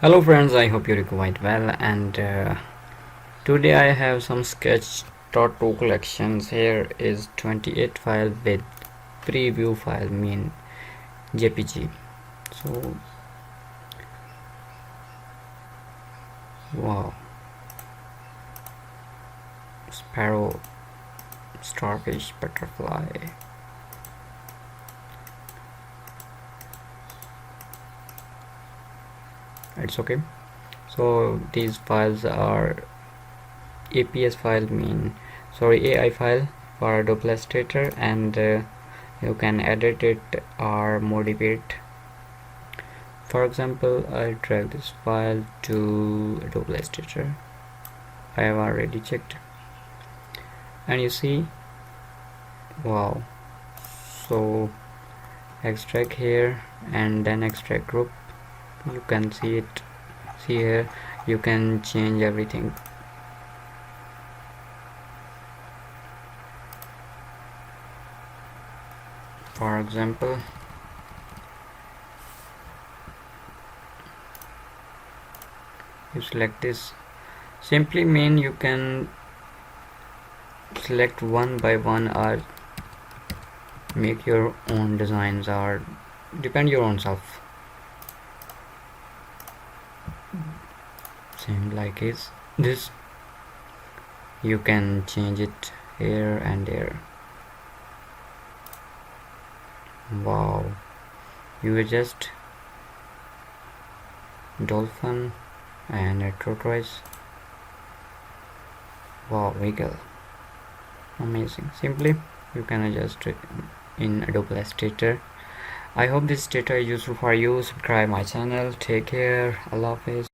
Hello friends, I hope you're quite well, and today I have some sketch.to collections. Here is 28 file with preview file mean JPG. So wow, sparrow, starfish, butterfly. It's okay. So these files are APS file AI file for Adobe Illustrator, and you can edit it or modify it. For example, I'll drag this file to Adobe Illustrator. I have already checked, and you see, wow. So extract here and then extract group. You can see it. See here, you can change everything. For example, you select this. Simply mean you can select one by one or make your own designs or depend your own self. Same like this. You can change it here and there. Wow, you just dolphin and a tortoise. Wow, wiggle, amazing. Simply you can adjust it in Adobe Illustrator. I hope this data is useful for you. Subscribe my channel. Take care. Allah Hafiz.